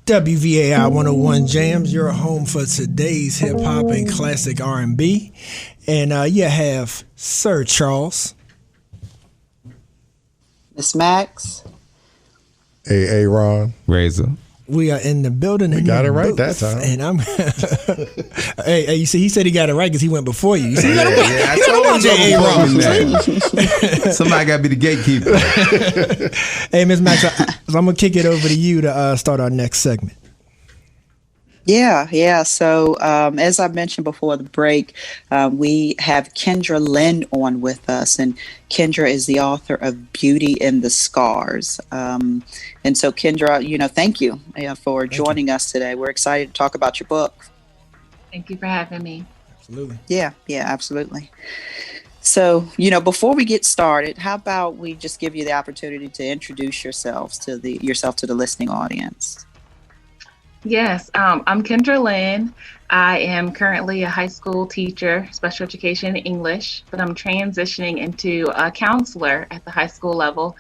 WVAI 101 Jams, your home for today's hip hop and classic R&B. And you have Sir Charles. Miss Max. Hey, Ron. Razor. We are in the building. We got it right that time. And I'm. hey, you see, he said he got it right because he went before you. You see, I told you. Somebody got to be the gatekeeper. Hey, Miss Max, I'm going to kick it over to you to start our next segment. Yeah. So as I mentioned before the break, we have Kendra Lynne on with us, and Kendra is the author of Beauty in the Scars. And so Kendra, thank you for joining us today. We're excited to talk about your book. Thank you for having me. Absolutely. Yeah, absolutely. So, before we get started, how about we just give you the opportunity to introduce yourself to the listening audience? Yes, I'm Kendra Lynne. I am currently a high school teacher, special education English, but I'm transitioning into a counselor at the high school level.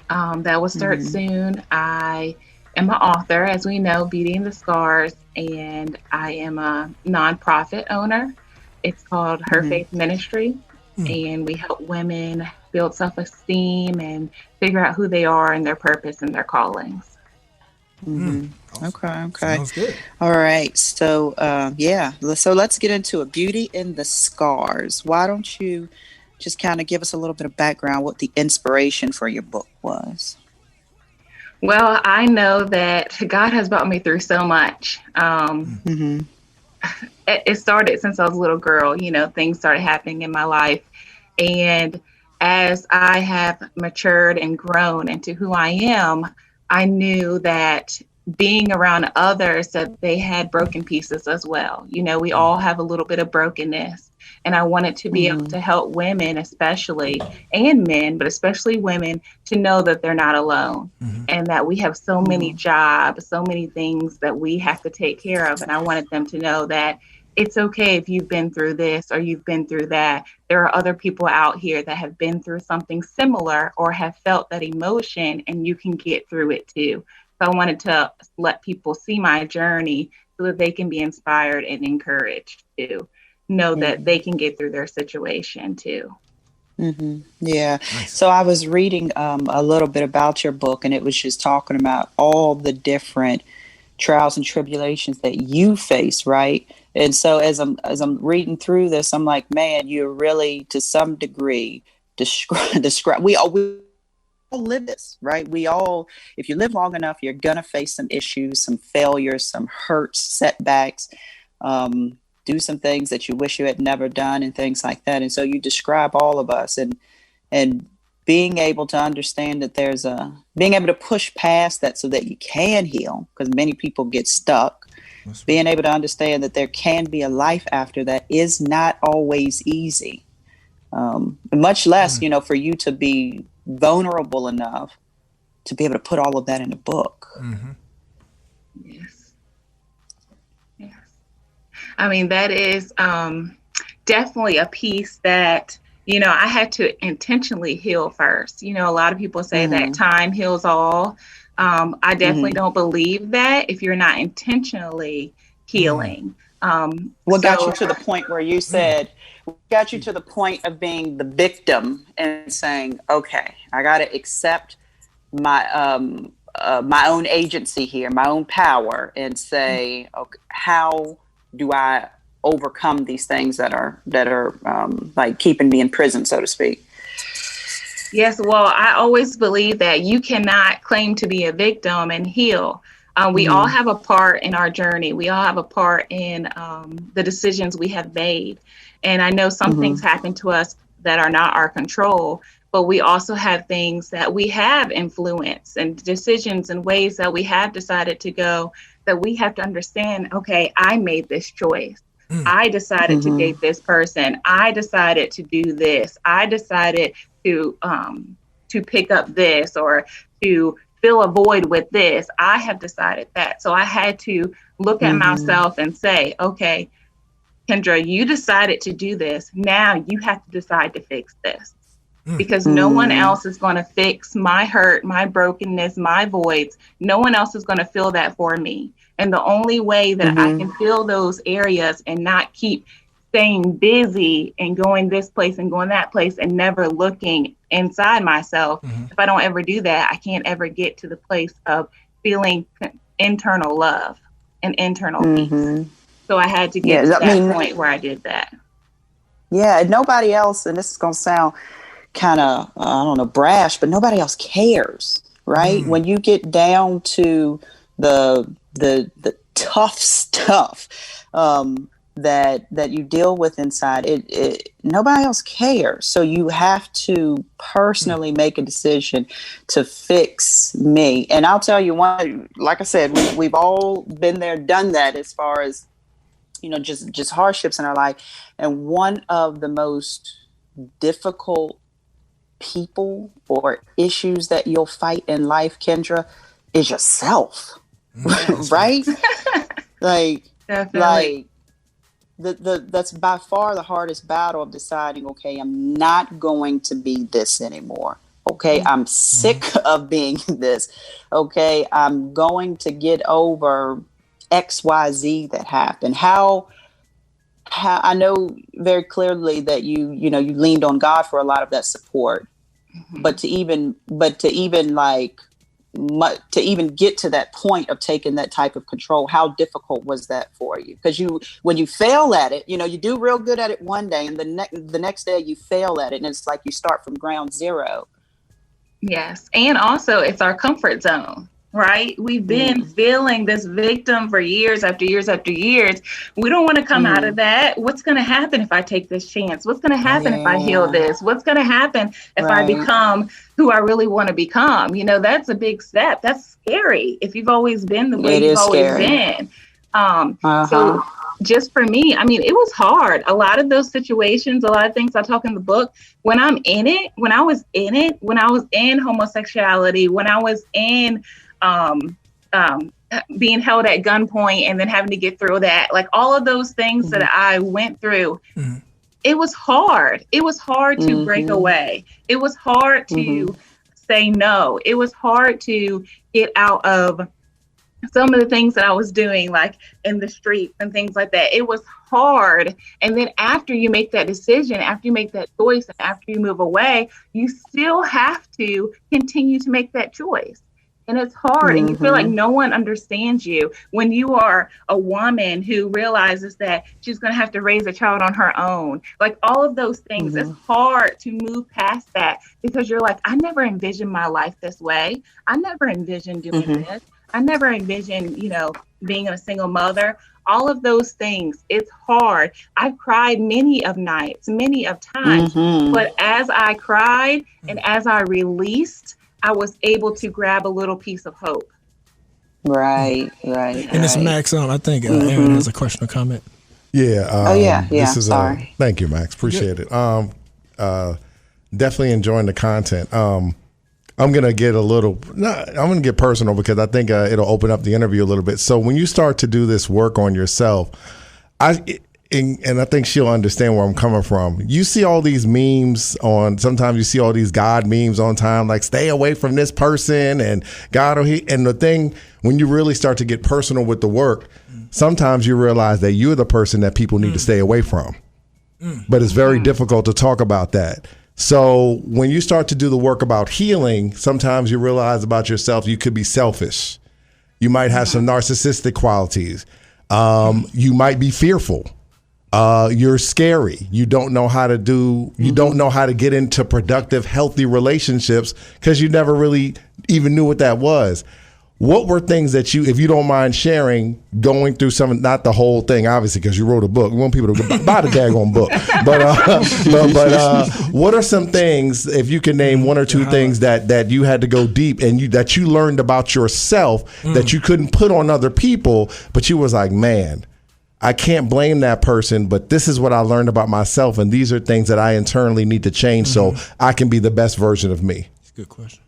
That will start soon. I am an author, as we know, Beauty in the Scars, and I am a nonprofit owner. It's called Her Faith Ministry, and we help women build self-esteem and figure out who they are and their purpose and their callings. Okay. Sounds good. All right. So, so let's get into it. Beauty in the Scars. Why don't you just kind of give us a little bit of background, what the inspiration for your book was? Well, I know that God has brought me through so much. It started since I was a little girl. Things started happening in my life. And as I have matured and grown into who I am, I knew that being around others, that they had broken pieces as well. We all have a little bit of brokenness, and I wanted to be able to help women, especially, and men, but especially women, to know that they're not alone, and that we have so many jobs, so many things that we have to take care of. And I wanted them to know that it's okay if you've been through this or you've been through that. There are other people out here that have been through something similar or have felt that emotion, and you can get through it too. So I wanted to let people see my journey so that they can be inspired and encouraged to know that they can get through their situation too. Yeah. Nice. So I was reading a little bit about your book, and it was just talking about all the different trials and tribulations that you face, right? And so as I'm reading through this, I'm like, man, you're really, to some degree, describe. We all live this, right? We all, if you live long enough, you're gonna face some issues, some failures, some hurts, setbacks, do some things that you wish you had never done, and things like that. And so you describe all of us, and being able to understand that being able to push past that so that you can heal, because many people get stuck. Being able to understand that there can be a life after that is not always easy. Much less, for you to be vulnerable enough to be able to put all of that in a book. Yes. I mean, that is definitely a piece that, I had to intentionally heal first. A lot of people say that time heals all. I definitely don't believe that if you're not intentionally healing. What got you to the point where you said, got you to the point of being the victim and saying, okay, I got to accept my my own agency here, my own power, and say, okay, how do I overcome these things that are like keeping me in prison, so to speak? Yes, well, I always believe that you cannot claim to be a victim and heal. We all have a part in our journey. We all have a part in the decisions we have made. And I know some things happen to us that are not our control, but we also have things that we have influence and decisions and ways that we have decided to go, that we have to understand, okay, I made this choice. I decided to date this person. I decided to do this. I decided to pick up this, or to fill a void with this. I have decided that. So I had to look at myself and say, okay, Kendra, you decided to do this. Now you have to decide to fix this. because no one else is going to fix my hurt, my brokenness, my voids. No one else is going to fill that for me. And the only way that I can fill those areas and not keep staying busy and going this place and going that place and never looking inside myself, if I don't ever do that, I can't ever get to the place of feeling internal love and internal peace. So I had to get to that point where I did that. Yeah, nobody else, and this is going to sound kind of, I don't know, brash, but nobody else cares, right? When you get down to the tough stuff that you deal with inside, it nobody else cares. So you have to personally make a decision to fix me. And I'll tell you one, like I said, we've all been there, done that, as far as, just hardships in our life. And one of the most difficult people or issues that you'll fight in life, Kendra, is yourself. Right? Definitely. That's by far the hardest battle of deciding, okay, I'm not going to be this anymore. Okay, I'm sick of being this. Okay, I'm going to get over XYZ that happened. How I know very clearly that you leaned on God for a lot of that support, but to even get to that point of taking that type of control, how difficult was that for you? Because when you fail at it, you do real good at it one day, and the next day you fail at it, and it's like you start from ground zero. Yes, and also it's our comfort zone. Right? We've been feeling this victim for years after years after years. We don't want to come out of that. What's going to happen if I take this chance? What's going to happen if I heal this? What's going to happen if I become who I really want to become? That's a big step. That's scary if you've always been the way you've always been. So just for me, it was hard. A lot of those situations, a lot of things I talk in the book, when I was in homosexuality, when I was in being held at gunpoint and then having to get through that, like all of those things that I went through, it was hard. It was hard to break away. It was hard to say no. It was hard to get out of some of the things that I was doing, like in the streets and things like that. It was hard. And then after you make that decision, after you make that choice, and after you move away, you still have to continue to make that choice. And it's hard, and you feel like no one understands you when you are a woman who realizes that she's going to have to raise a child on her own. Like all of those things, it's hard to move past that because you're like, I never envisioned my life this way. I never envisioned doing this. I never envisioned, being a single mother. All of those things, it's hard. I've cried many of nights, many of times, but as I cried and as I released, I was able to grab a little piece of hope. Right. And it's Max on. I think Aaron has a question or comment. Yeah. This is sorry. Thank you, Max. Appreciate it. Definitely enjoying the content. I'm gonna get I'm gonna get personal because I think it'll open up the interview a little bit. So when you start to do this work on yourself, and I think she'll understand where I'm coming from. You see all these memes sometimes you see all these God memes on time, like stay away from this person and God and the thing, when you really start to get personal with the work, sometimes you realize that you're the person that people need to stay away from. But it's very difficult to talk about that. So when you start to do the work about healing, sometimes you realize about yourself, you could be selfish. You might have some narcissistic qualities. You might be fearful. You're scary. You don't know how to get into productive, healthy relationships because you never really even knew what that was. What were things that if you don't mind sharing, going through not the whole thing, obviously, because you wrote a book. We want people to buy the daggone book. But what are some things, if you can name one or two things that you had to go deep and that you learned about yourself that you couldn't put on other people, but you was like, man, I can't blame that person, but this is what I learned about myself, and these are things that I internally need to change so I can be the best version of me. That's a good question.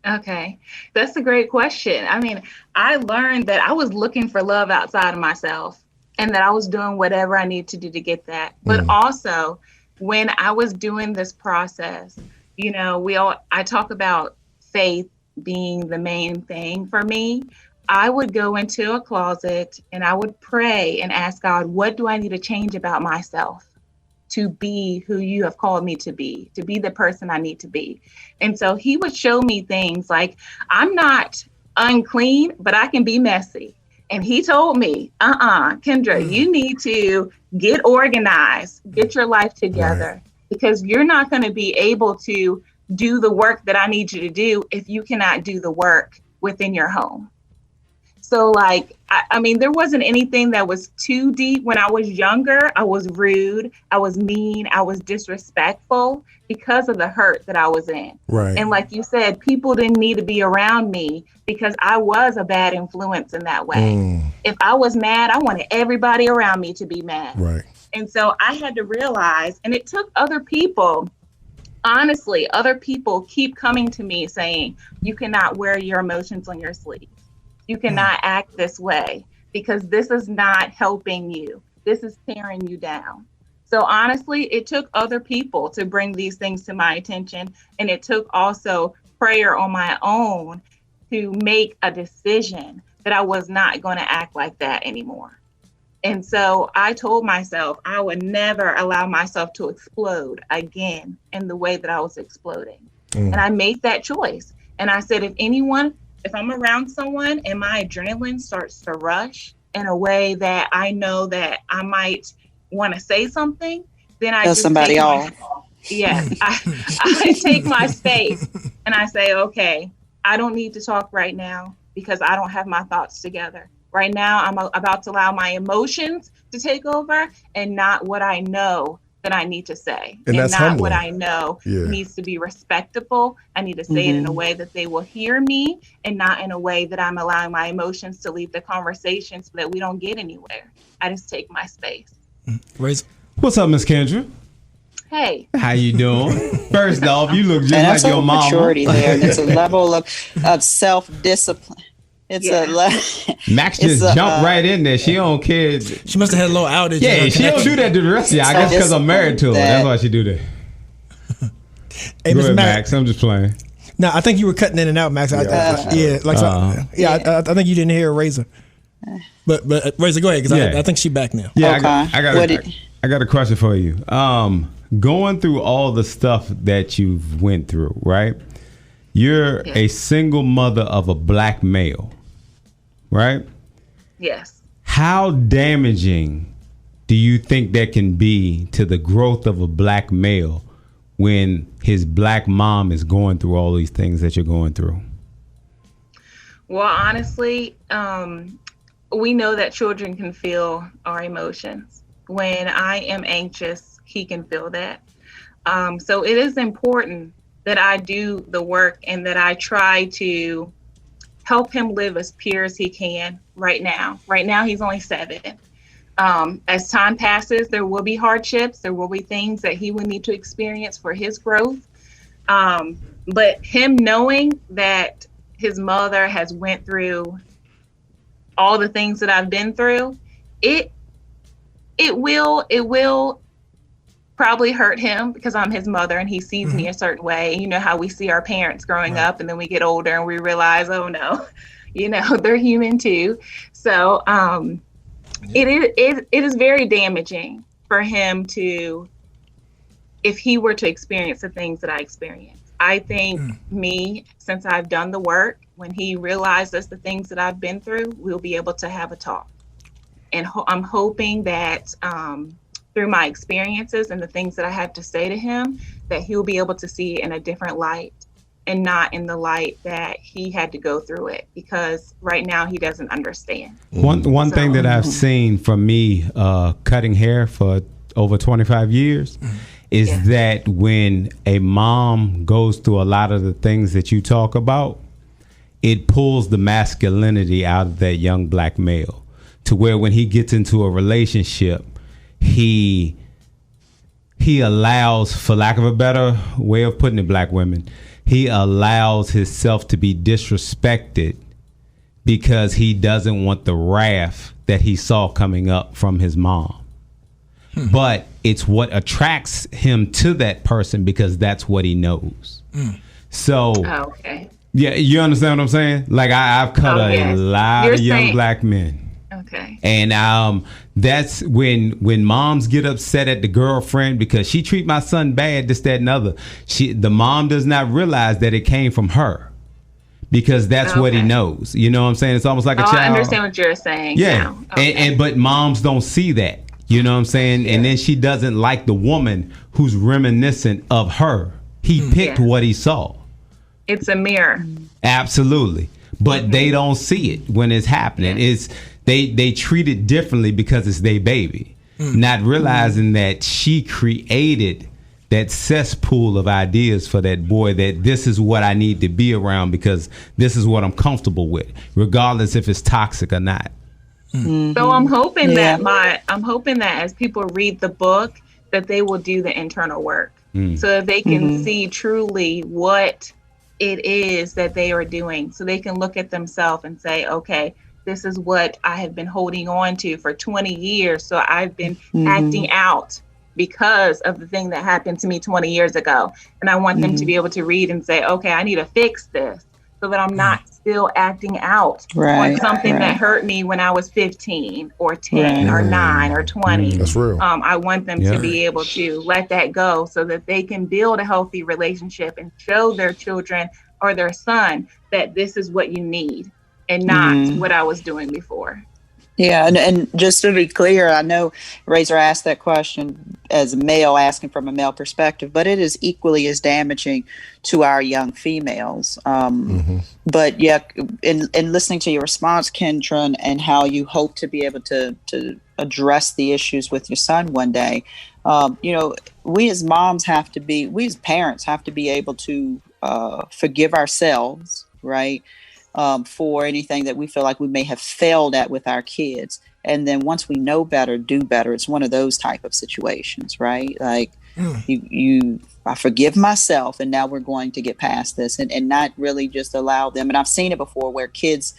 Okay, that's a great question. I learned that I was looking for love outside of myself and that I was doing whatever I needed to do to get that. But also, when I was doing this process, I talk about faith being the main thing for me. I would go into a closet and I would pray and ask God, what do I need to change about myself to be who you have called me to be the person I need to be? And so he would show me things like, I'm not unclean, but I can be messy. And he told me, Kendra, you need to get organized, get your life together, because you're not going to be able to do the work that I need you to do if you cannot do the work within your home. So I mean, there wasn't anything that was too deep. When I was younger, I was rude, I was mean, I was disrespectful because of the hurt that I was in. Right. And like you said, people didn't need to be around me because I was a bad influence in that way. If I was mad, I wanted everybody around me to be mad. Right. And so I had to realize, and it took other people, honestly, other people keep coming to me saying, you cannot wear your emotions on your sleeve. You cannot act this way because this is not helping you. This is tearing you down. So honestly, it took other people to bring these things to my attention. And it took also prayer on my own to make a decision that I was not going to act like that anymore. And so I told myself I would never allow myself to explode again in the way that I was exploding. And I made that choice. And I said, if I'm around someone and my adrenaline starts to rush in a way that I know that I might want to say something, then I just somebody off. I take my space and I say, okay, I don't need to talk right now because I don't have my thoughts together. Right now, I'm about to allow my emotions to take over and not what I know that I need to say, and that's not humbling. what I know needs to be respectable. I need to say it in a way that they will hear me and not in a way that I'm allowing my emotions to lead the conversation so that we don't get anywhere. I just take my space. What's up, Miss Kendra? Hey. How you doing? First off, you look just And like that's your a mama. maturity there. And it's a level of self-discipline. Max just jumped right in there. She don't care. She must have had a little outage. Yeah, she don't do that to the rest of y'all. I guess because I'm married to her. That's why she do that. Hey, Go Mr. ahead, Max. I'm just playing. No, I think you were cutting in and out, Max. I think you didn't hear Razor. But Razor, go ahead, because I think she's back now. Yeah, okay. I got a question for you. Going through all the stuff that you've went through, right? You're a single mother of a black male, right? Yes. How damaging do you think that can be to the growth of a black male when his black mom is going through all these things that you're going through? Well, honestly, we know that children can feel our emotions. When I am anxious, he can feel that. So it is important that I do the work and that I try to help him live as pure as he can right now. Right now, he's only 7. As time passes, there will be hardships. There will be things that he will need to experience for his growth. But him knowing that his mother has went through all the things that I've been through, it will probably hurt him because I'm his mother and he sees me a certain way. You know how we see our parents growing up and then we get older and we realize, oh no, they're human too. So it is very damaging for him if he were to experience the things that I experienced. I think since I've done the work, when he realizes the things that I've been through, we'll be able to have a talk. And I'm hoping that through my experiences and the things that I have to say to him, that he'll be able to see it in a different light and not in the light that he had to go through it, because right now he doesn't understand. One thing that I've seen from me cutting hair for over 25 years is that when a mom goes through a lot of the things that you talk about, it pulls the masculinity out of that young black male to where when he gets into a relationship, he allows, for lack of a better way of putting it, black women, he allows himself to be disrespected because he doesn't want the wrath that he saw coming up from his mom. but it's what attracts him to that person because that's what he knows. So, okay. Yeah, you understand what I'm saying? Like I've cut a lot of young black men. Okay. And that's when moms get upset at the girlfriend because she treat my son bad, this, that, and other. The mom does not realize that it came from her because that's what he knows. You know what I'm saying? It's almost like a child. I understand what you're saying. Yeah. Okay. But moms don't see that. You know what I'm saying? Yeah. And then she doesn't like the woman who's reminiscent of her. He picked what he saw. It's a mirror. Absolutely. But they don't see it when it's happening. It's they treat it differently because it's their baby. Not realizing that she created that cesspool of ideas for that boy, that this is what I need to be around because this is what I'm comfortable with, regardless if it's toxic or not. So I'm hoping that as people read the book, that they will do the internal work so that they can see truly what it is that they are doing, so they can look at themselves and say, okay, this is what I have been holding on to for 20 years. So I've been acting out because of the thing that happened to me 20 years ago. And I want them to be able to read and say, okay, I need to fix this so that I'm not still acting out on something that hurt me when I was 15 or 10 or 9 or 20. That's real. I want them to be able to let that go so that they can build a healthy relationship and show their children or their son that this is what you need and not what I was doing before. Yeah, and just to be clear, I know Razor asked that question as a male, asking from a male perspective, but it is equally as damaging to our young females. But yeah, in listening to your response, Kendra, and how you hope to be able to address the issues with your son one day, we as moms we as parents have to be able to forgive ourselves, right? For anything that we feel like we may have failed at with our kids. And then once we know better, do better. It's one of those type of situations, right? Like I forgive myself and now we're going to get past this and not really just allow them. And I've seen it before where kids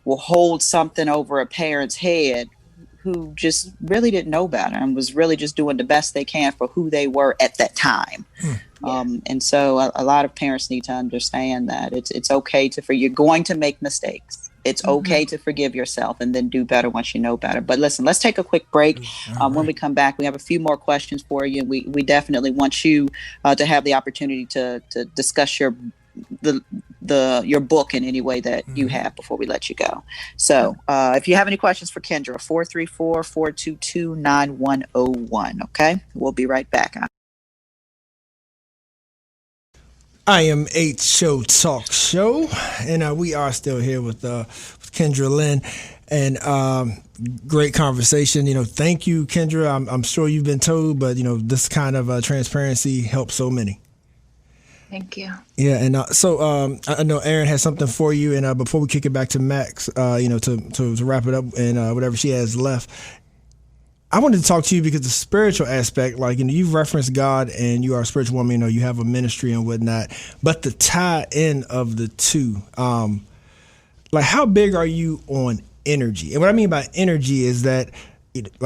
will hold something over a parent's head who just really didn't know better and was really just doing the best they can for who they were at that time. And so a lot of parents need to understand that it's okay you're going to make mistakes. It's okay to forgive yourself and then do better once you know better. But listen, let's take a quick break. When we come back, we have a few more questions for you. We definitely want you to have the opportunity to discuss your book in any way that you have before we let you go. So if you have any questions for Kendra, 434-422-9101. Okay, we'll be right back. I am Show Talk Show, and we are still here with Kendra Lynne, and great conversation. Thank you, Kendra. I'm sure you've been told, but this kind of transparency helps so many. Thank you. Yeah, and so I know Erin has something for you, and before we kick it back to Max, to wrap it up and whatever she has left. I wanted to talk to you because the spiritual aspect, you've referenced God and you are a spiritual woman, you have a ministry and whatnot, but the tie in of the two, how big are you on energy? And what I mean by energy is that,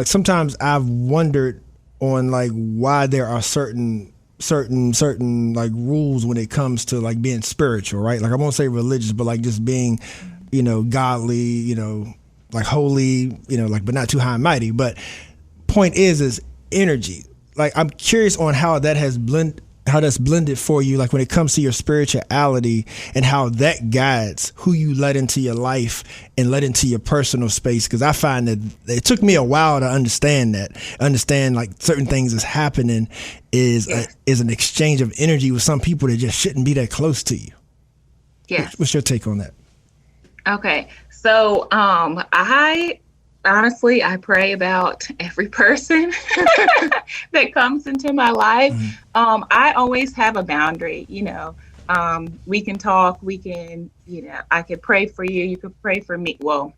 sometimes I've wondered on, why there are certain rules when it comes to being spiritual, right? I won't say religious, but just being, godly, holy, but not too high and mighty. But point is energy. I'm curious on how that's blended for you, when it comes to your spirituality and how that guides who you let into your life and let into your personal space. Because I find that it took me a while to understand certain things that's happening is an exchange of energy with some people that just shouldn't be that close to you. Yes. What's your take on that? Okay. So I pray about every person that comes into my life. I always have a boundary, we can talk, I could pray for you. You could pray for me. Well,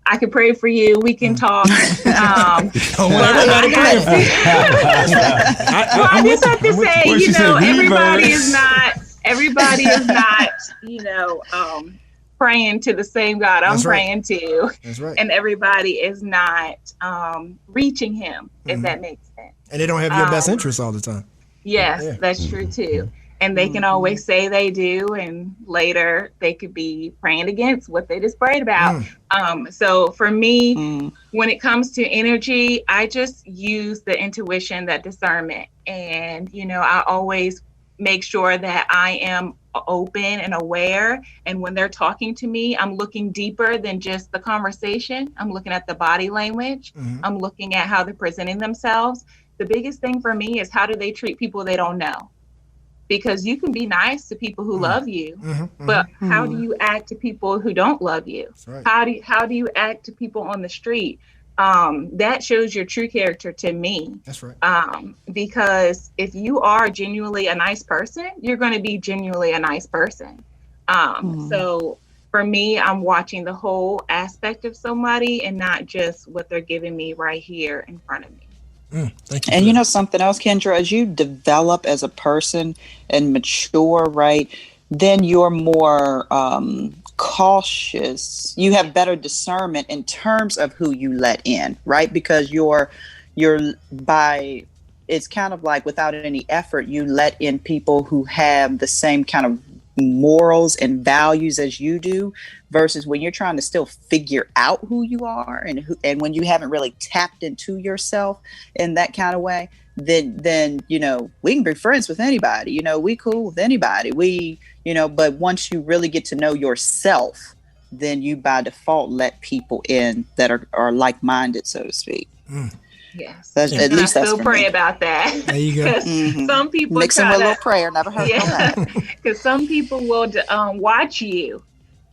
I could pray for you. We can talk. I just have to say, everybody is not, praying to the same God I'm praying to. That's right. And everybody is not reaching him, if that makes sense. And they don't have your best interests all the time. Yes, that's true too. And they can always say they do, and later they could be praying against what they just prayed about. So for me, when it comes to energy, I just use the intuition, that discernment. And, I always make sure that I am open and aware. And when they're talking to me, I'm looking deeper than just the conversation. I'm looking at the body language. I'm looking at how they're presenting themselves. The biggest thing for me is, how do they treat people they don't know? Because you can be nice to people who love you, but how do you act to people who don't love you? Right. How do you act to people on the street? That shows your true character to me. That's right. Because if you are genuinely a nice person, you're going to be genuinely a nice person. So for me, I'm watching the whole aspect of somebody and not just what they're giving me right here in front of me. Thank you. And something else, Kendra, as you develop as a person and mature, right, then you're more cautious. You have better discernment in terms of who you let in, right? Because it's kind of like, without any effort, you let in people who have the same kind of morals and values as you do, versus when you're trying to still figure out who you are and when you haven't really tapped into yourself in that kind of way, then we can be friends with anybody, we cool with anybody, but once you really get to know yourself, then you by default let people in that are like-minded, so to speak. Yes. At least I that's still for pray me. about that. There you go. Some people mixing with a little prayer never hurt. Yeah, because some people will watch you,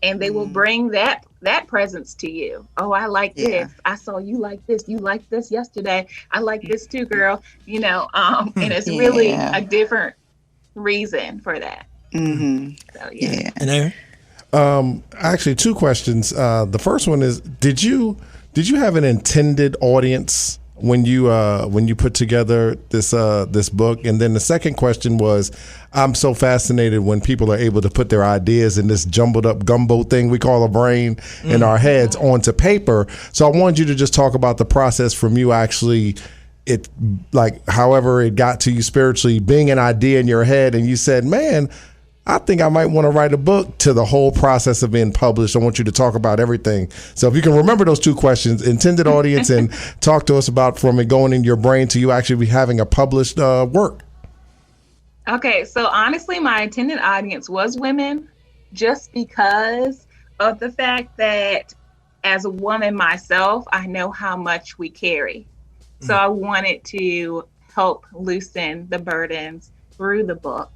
and they will bring that presence to you. Oh, I like this. I saw you like this. You liked this yesterday. I like this too, girl. And it's really a different reason for that. So yeah. And Aaron? Actually, two questions. The first one is, did you have an intended audience when you put together this book? And then the second question was, I'm so fascinated when people are able to put their ideas in this jumbled up gumbo thing we call a brain in our heads onto paper. So I wanted you to just talk about the process from you actually, however it got to you spiritually, being an idea in your head, and you said, man, I think I might want to write a book, to the whole process of being published. I want you to talk about everything. So if you can remember those two questions, intended audience, and talk to us about from it going in your brain to you actually having a published work. Okay, so honestly, my intended audience was women, just because of the fact that as a woman myself, I know how much we carry. So I wanted to help loosen the burdens through the book.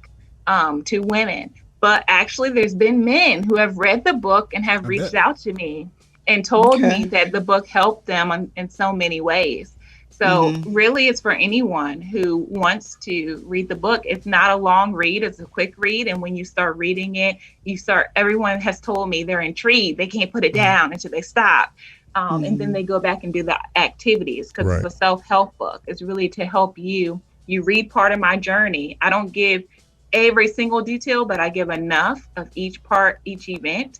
To women, but actually there's been men who have read the book and have reached out to me and told me that the book helped them in so many ways. So really, it's for anyone who wants to read the book. It's not a long read, it's a quick read, and when you start reading it, everyone has told me they're intrigued, they can't put it down until they stop. And then they go back and do the activities, because it's a self-help book. It's really to help you read part of my journey. I don't give every single detail, but I give enough of each part, each event.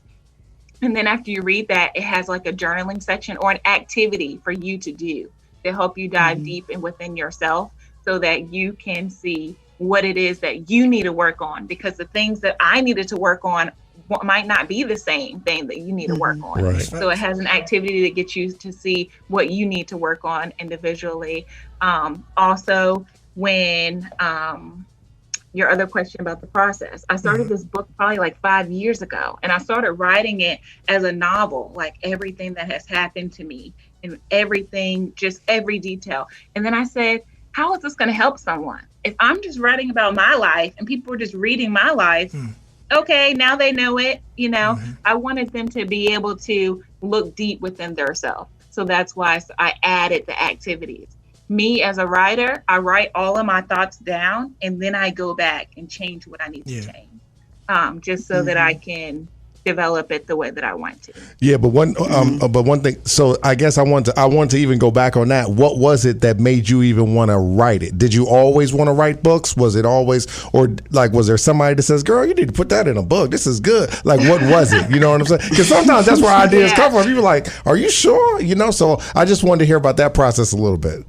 And then after you read that, it has like a journaling section or an activity for you to do to help you dive deep and within yourself, so that you can see what it is that you need to work on, because the things that I needed to work on might not be the same thing that you need to work on. Right. So it has an activity that gets you to see what you need to work on individually. Also, when your other question about the process, I started this book probably like 5 years ago, and I started writing it as a novel, like everything that has happened to me and everything, just every detail. And then I said, how is this going to help someone? If I'm just writing about my life and people are just reading my life, okay, now they know it. I wanted them to be able to look deep within themselves. So that's why I added the activities. Me as a writer, I write all of my thoughts down, and then I go back and change what I need to change, just so that I can develop it the way that I want to. Yeah, but one thing. So I guess I want to even go back on that. What was it that made you even want to write it? Did you always want to write books? Was it always, or like, was there somebody that says, "Girl, you need to put that in a book. This is good." Like, what was it? You know what I'm saying? Because sometimes that's where ideas come from. People are like, "Are you sure?" You know. So I just wanted to hear about that process a little bit.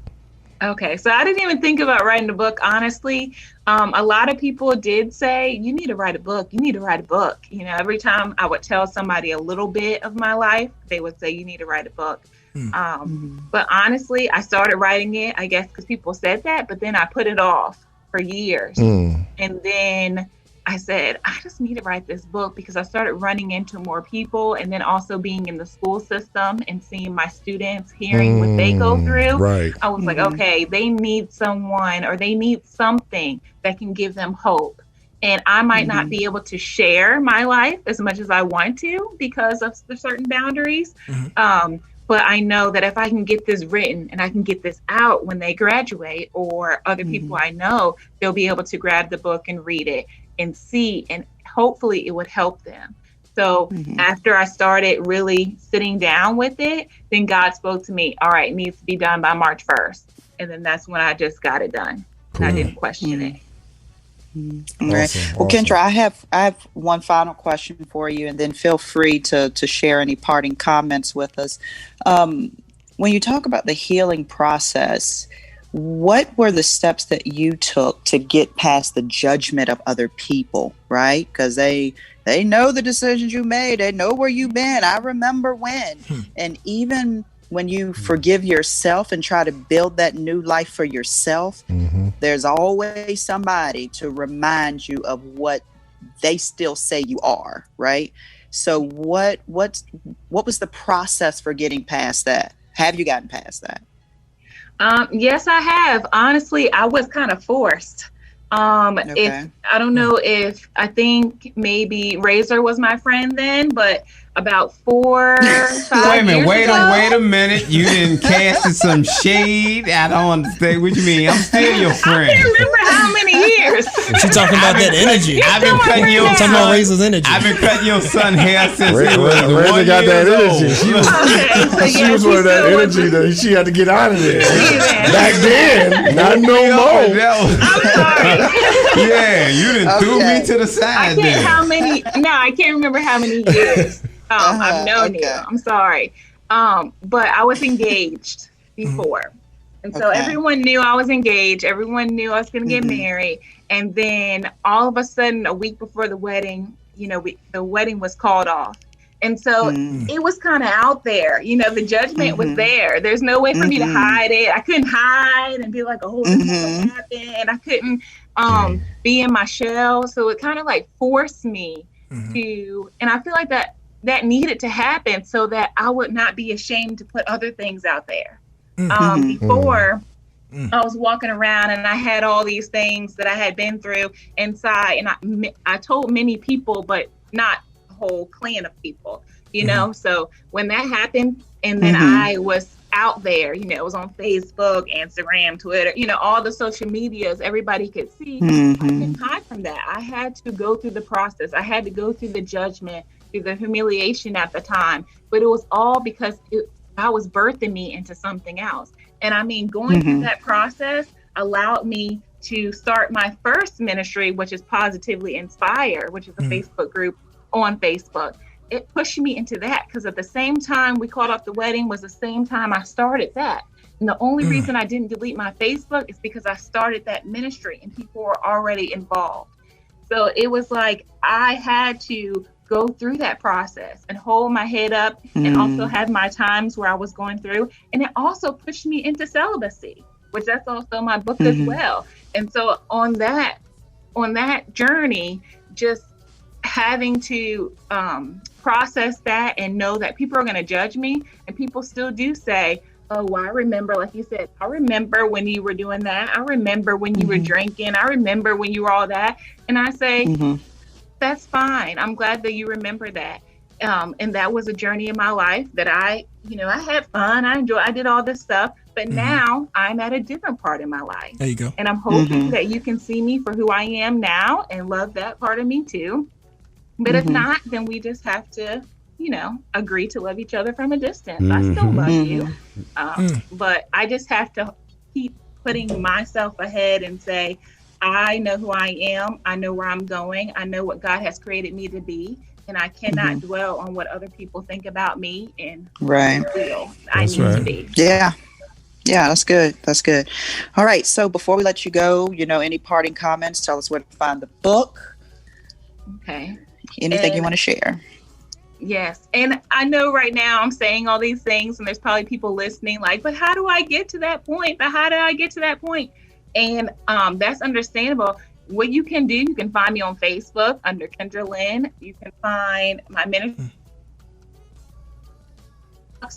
Okay, so I didn't even think about writing a book, honestly. A lot of people did say, you need to write a book. You need to write a book. You know, every time I would tell somebody a little bit of my life, they would say, you need to write a book. But honestly, I started writing it, I guess, because people said that, but then I put it off for years. And then I said, I just need to write this book because I started running into more people, and then also being in the school system and seeing my students, hearing what they go through. Right. I was like, okay, they need someone, or they need something that can give them hope. And I might not be able to share my life as much as I want to because of the certain boundaries. But I know that if I can get this written and I can get this out when they graduate, or other people I know, they'll be able to grab the book and read it and see, and hopefully it would help them. So after I started really sitting down with it, then God spoke to me, all right, it needs to be done by March 1st. And then that's when I just got it done. And I didn't question it. Right. Well, Kendra, I have one final question for you, and then feel free to share any parting comments with us. When you talk about the healing process, what were the steps that you took to get past the judgment of other people, right? Because they know the decisions you made. They know where you've been. I remember when. And even when you forgive yourself and try to build that new life for yourself, there's always somebody to remind you of what they still say you are, right? So what was the process for getting past that? Have you gotten past that? Yes, I have. Honestly, I was kind of forced. If I don't know if I think maybe Razor was my friend then, but about 4 5 years wait ago, a minute. You didn't cast some shade. I don't understand what you mean. I'm still your friend. I can't remember how many years. She's talking about that energy. I've been cutting your talking about Razor's energy. I've been cutting your son hair since he was Razor 1 got that year energy. old. She was one of that energy that she had to get out of there. Back then, not no more. I'm sorry. Yeah, you done threw me to the side. I can't remember how many years I've known you. I'm sorry. But I was engaged before. And so everyone knew I was engaged. Everyone knew I was going to get married. And then all of a sudden, a week before the wedding, the wedding was called off. And so it was kind of out there. The judgment was there. There's no way for me to hide it. I couldn't hide and be like, oh, this is what happened. I couldn't be in my shell. So it kind of like forced me to, and I feel like that needed to happen so that I would not be ashamed to put other things out there. Before, I was walking around and I had all these things that I had been through inside, and I told many people, but not a whole clan of people, So when that happened, and then I was out there, it was on Facebook, Instagram, Twitter, all the social medias, everybody could see. I couldn't hide from that. I had to go through the process. I had to go through the judgment, through the humiliation at the time, but it was all because God was birthing me into something else. And I mean, going through that process allowed me to start my first ministry, which is Positively Inspire, which is a Facebook group on Facebook. It pushed me into that because at the same time we called off the wedding was the same time I started that. And the only reason I didn't delete my Facebook is because I started that ministry and people were already involved. So it was like I had to go through that process and hold my head up and also have my times where I was going through. And it also pushed me into celibacy, which that's also my book as well. And so on that journey, just having to process that and know that people are going to judge me, and people still do say, oh, well, I remember, like you said, I remember when you were doing that. I remember when you were drinking. I remember when you were all that. And I say, that's fine. I'm glad that you remember that. And that was a journey in my life that I had fun. I did all this stuff. But now I'm at a different part in my life. There you go. And I'm hoping that you can see me for who I am now and love that part of me too. But if not, then we just have to, agree to love each other from a distance. I still love you. But I just have to keep putting myself ahead and say, I know who I am. I know where I'm going. I know what God has created me to be. And I cannot dwell on what other people think about me and right. I need to be. Yeah. Yeah, that's good. That's good. All right. So before we let you go, any parting comments? Tell us where to find the book. Okay. Anything you want to share? Yes. And I know right now I'm saying all these things and there's probably people listening like, but how do I get to that point? But how do I get to that point? And that's understandable. What you can do, you can find me on Facebook under Kendra Lynne. You can find my ministry.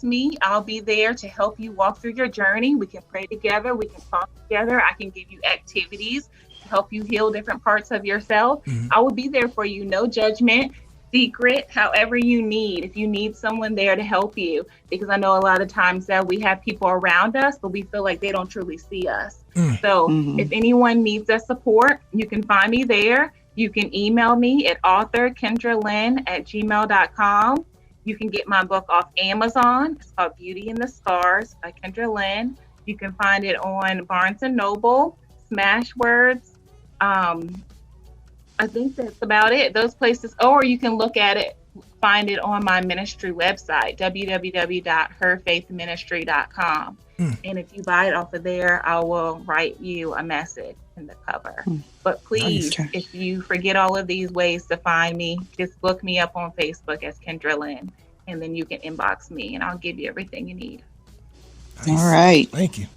Me, I'll be there to help you walk through your journey. We can pray together. We can talk together. I can give you activities to help you heal different parts of yourself. I will be there for you. No judgment, secret, however you need. If you need someone there to help you, because I know a lot of times that we have people around us, but we feel like they don't truly see us. So if anyone needs that support, you can find me there. You can email me at authorkendralynne@gmail.com. You can get my book off Amazon. It's called Beauty and the Scars by Kendra Lynne. You can find it on Barnes & Noble, Smashwords. I think that's about it. Those places. Or you can find it on my ministry website, www.herfaithministry.com. And if you buy it off of there, I will write you a message in the cover. But please, if you forget all of these ways to find me, just look me up on Facebook as Kendra Lynne, and then you can inbox me and I'll give you everything you need. Nice. All right. Thank you.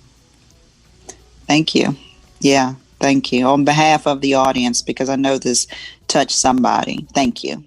Thank you. Yeah, thank you. On behalf of the audience, because I know this touched somebody. Thank you.